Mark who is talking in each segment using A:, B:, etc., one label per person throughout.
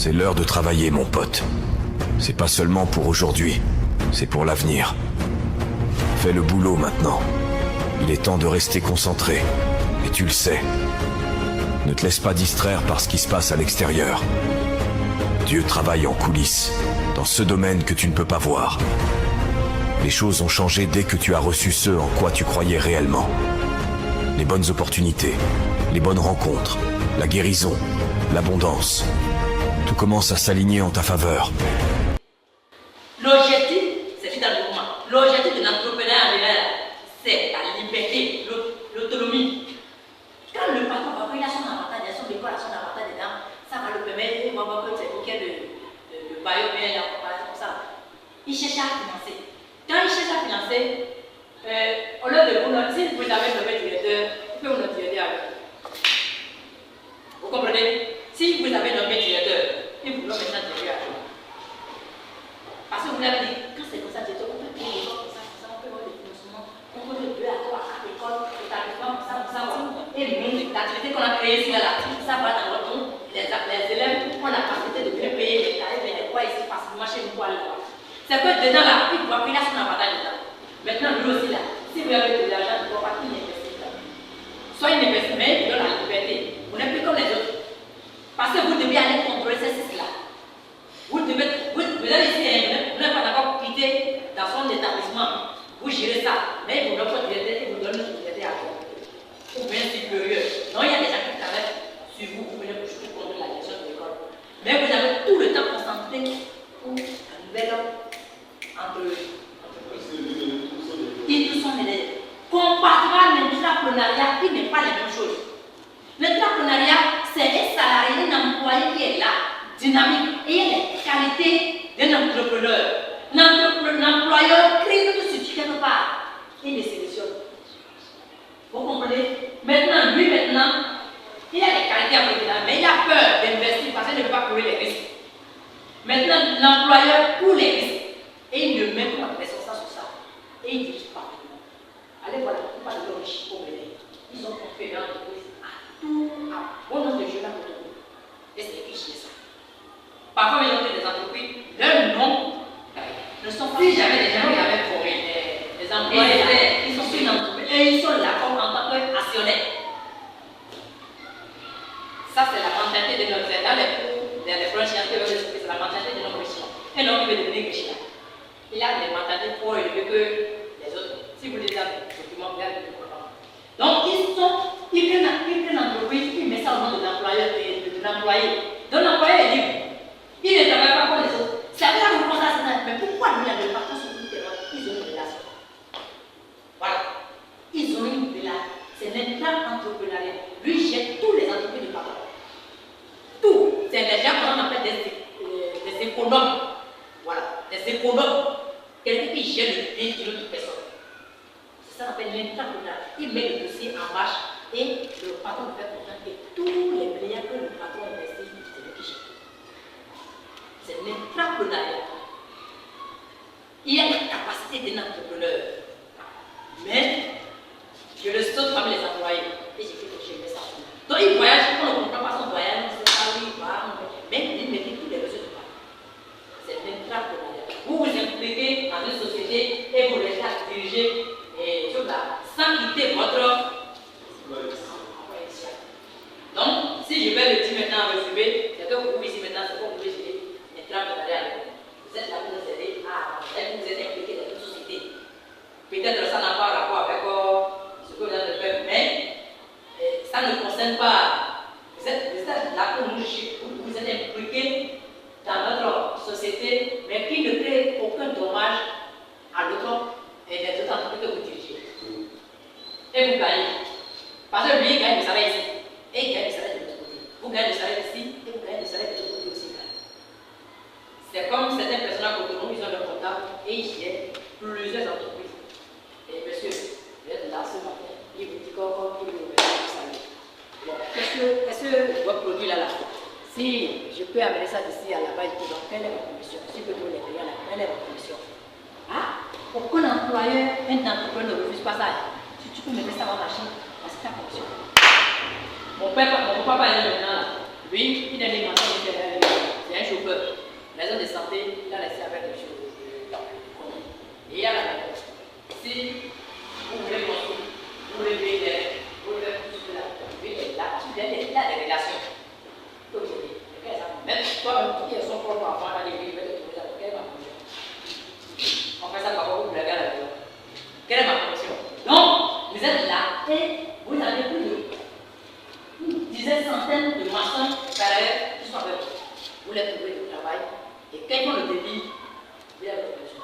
A: C'est l'heure de travailler, mon pote. C'est pas seulement pour aujourd'hui, c'est pour l'avenir. Fais le boulot maintenant. Il est temps de rester concentré. Et tu le sais. Ne te laisse pas distraire par ce qui se passe à l'extérieur. Dieu travaille en coulisses, dans ce domaine que tu ne peux pas voir. Les choses ont changé dès que tu as reçu ce en quoi tu croyais réellement. Les bonnes opportunités, les bonnes rencontres, la guérison, l'abondance. Tout commence à s'aligner en ta faveur.
B: L'objectif, c'est dans le mouvement. L'objectif de l'entrepreneur en général, c'est la liberté, l'autonomie. Quand le patron va voir son avantage, son décor, son avantage dedans, ça va le permettre, il va voir que c'est nickel de baillot, bien, comme ça. Il cherche à financer. Quand il cherche à financer, au lieu de vous, si vous avez le directeur, il peut vous le directeur. Vous comprenez? Si vous avez nommé directeur, il vous le maintenant directeur. Parce que vous l'avez dit, quand c'est comme ça, on peut payer les gens comme ça, on peut avoir des financements, on peut faire 2 à 3 à 4 écoles, établissements, comme ça. Et le monde, l'activité qu'on a créée ici, ça va dans votre nom. Les élèves ont la capacité de bien payer les tarifs et les quoi ici facilement chez nous pour aller voir. C'est que dedans là, il doit payer son avantage dedans. Maintenant, lui aussi là, si vous avez de l'argent, il ne doit pas qu'il investit là. Soit il investit, mais il donne la liberté. Vous n'êtes plus comme les autres. Parce que vous devez aller contrôler ces sites-là. Vous allez ici, vous n'êtes pas d'accord quitter dans son établissement. Vous gérez ça. Mais vous n'avez pas de liberté et vous donnez une liberté à vous. Ou bien supérieur. Non, il y a des gens qui travaillent sur vous. Vous venez pour contrôler la gestion de l'école. Mais vous avez tout le temps concentré pour un nouvel entreprise. Ils tous sont élèves. Comparé à l'entrepreneuriat, qui n'est pas la même chose. L'entrepreneuriat, c'est un salarié, un employé qui est là, dynamique, et il y a les qualités d'un entrepreneur. L'employeur crée tout ce qui quelque part. Il les sélectionne. Vous comprenez? Maintenant, il a les qualités à côté là, mais il a peur d'investir parce qu'il ne veut pas courir les risques. Maintenant, l'employeur court les risques et il ne met pas de responsable sur ça. Et il ne dirige pas. Allez voir la plupart de nos riches au Bénin. Ils ont fait leur entreprise à tout, à bon nombre de jeunes à côté de nous. Et c'est les riches qui sont. Parfois, ils ont fait des entreprises, leurs noms ne sont pas. Si j'avais des gens qui avaient formé des employés, ils sont sur une entreprise et ils sont là comme en tant qu'actionnaires. Ça, c'est la mentalité de notre dans les branches qui ont c'est la mentalité de nos riches. Et l'homme qui veut devenir riche. Il a des mentalités trop élevées que les autres. Si vous les avez, effectivement, vous avez des problèmes. Donc, ils prennent l'entreprise, ils mettent ça au nom de l'employeur, de l'employé. Donc, l'employé est libre. Il ne travaille pas comme les autres. C'est après ça que vous pensez à ça. Mais pourquoi nous, les parents sur le terrain, ils ont une relation? Voilà. Ils ont une relation. C'est l'intra-entrepreneuriat. Lui, il gère tous les entreprises du patron. Tout. C'est les gens qu'on appelle des économes. Voilà. Des économes. Quelqu'un qui gère le bien d'une autre personne. C'est ça qu'on appelle l'intrapreneuriat. Il met le dossier en marche et le patron fait confiance et tous les milliards que le patron investit, c'est lui qui gère. C'est l'intrapreneuriat. Il a la capacité d'un entrepreneur. Mais je le saute parmi les employés et j'ai fait que je mets ça. Donc il voyage, on ne comprend pas son voyage, on ne sait pas où il va, mais il met tous les résultats. C'est l'intrapreneuriat. Vous vous impliquez dans une société et vous laissez à diriger et tout là, sans quitter votre. Donc, si je vais le dire maintenant en résumé, c'est que vous ici maintenant, c'est pour vous gérer l'intrapreneuriat. Vous êtes là pour nous aider à avancer, vous êtes impliqués dans une société. Peut-être ça n'a pas rapport avec ce que vous avez fait, mais ça ne concerne pas. Vous êtes là pour nous gérer, vous êtes impliqués dans notre société, mais qui ne crée aucun dommage à l'autre et les autres entreprises que vous dirigez. Et vous gagnez. Parce que lui, il gagne le salaire ici. Et il gagne le salaire de l'autre côté. Vous gagnez le salaire ici et vous gagnez le salaire de l'autre côté aussi. C'est comme certaines personnes à côté de nous, ils ont leur comptable et ils gèrent plusieurs entreprises. Et monsieur, vous êtes là ce matin, il vous dit comment il vous met le salaire. Bon, qu'est-ce que votre produit là, si je peux amener ça d'ici à là-bas, donc quelle est ma commission? Si je peux vous les payer là, quelle est ma commission? Ah, aucun employeur, un entrepreneur ne refuse pas ça. Si tu peux me mettre ça dans la machine, c'est ta commission. Mon papa est maintenant là. Lui, il est alimenté, c'est un zones de santé, il a laissé avec les choses. Et il y a la réponse. Si vous voulez construire, vous voulez payer, vous voulez tout cela, il est là, il a des relations. Même toi-même, qui est son propre enfant, il va dire, il va te trouver ça. Quelle est ma fonction? On fait ça par vous, vous l'avez à la maison. Quelle est ma fonction? Donc, vous êtes là et vous avez plus de dizaines, centaines de maçons carrières qui sont avec vous. Vous les trouvez au travail et quand on le débit, vous avez votre fonction.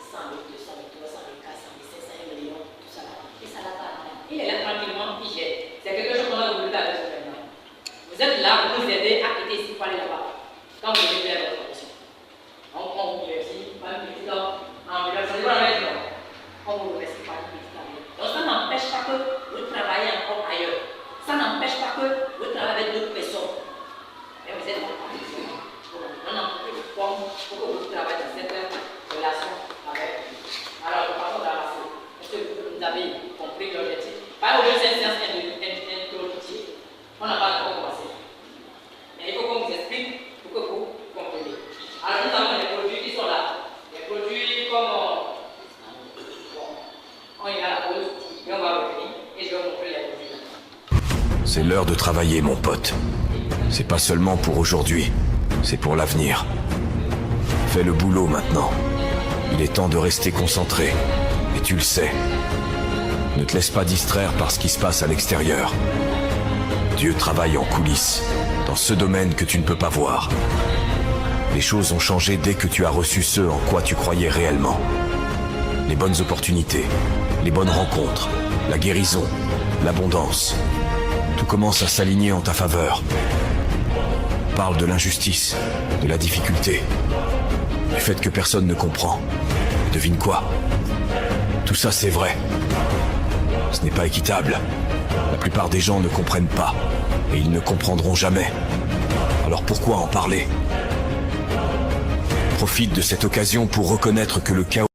B: 100 000, 200 000, 300 000, 400 000, 500 1 million, tout ça là. Et ça n'a pas. Il est là tranquillement, il gère. C'est quelque chose qu'on a voulu faire avec ce paiement. Vous êtes là pour nous aider à quitter ici pour aller là-bas. Quand vous devez faire votre fonction. Donc, on vous remercie, pas une petite heure, en on vous remercie pas une petite heure. Donc, ça n'empêche pas que vous travaillez encore ailleurs. Ça n'empêche pas que vous travaillez avec d'autres personnes. Mais vous êtes en condition. On n'a plus de forme pour que vous travaillez dans cette relation avec. Alors, le patron d'Aracé, est-ce que vous avez compris l'objectif? Pas au lieu de cette séance introductive, on n'a pas encore commencé. Mais il faut qu'on vous explique pour que vous compreniez. Alors, nous avons les produits qui sont là. Les produits comme. On y va à la pause, et on va revenir, et je vais vous montrer les produits.
A: C'est l'heure de travailler, mon pote. C'est pas seulement pour aujourd'hui, c'est pour l'avenir. Fais le boulot maintenant. Il est temps de rester concentré. Et tu le sais. Ne te laisse pas distraire par ce qui se passe à l'extérieur. Dieu travaille en coulisses, dans ce domaine que tu ne peux pas voir. Les choses ont changé dès que tu as reçu ce en quoi tu croyais réellement. Les bonnes opportunités, les bonnes rencontres, la guérison, l'abondance. Tout commence à s'aligner en ta faveur. Parle de l'injustice, de la difficulté, du fait que personne ne comprend. Et devine quoi? Tout ça c'est vrai. Ce n'est pas équitable. La plupart des gens ne comprennent pas, et ils ne comprendront jamais. Alors pourquoi en parler? Profite de cette occasion pour reconnaître que le chaos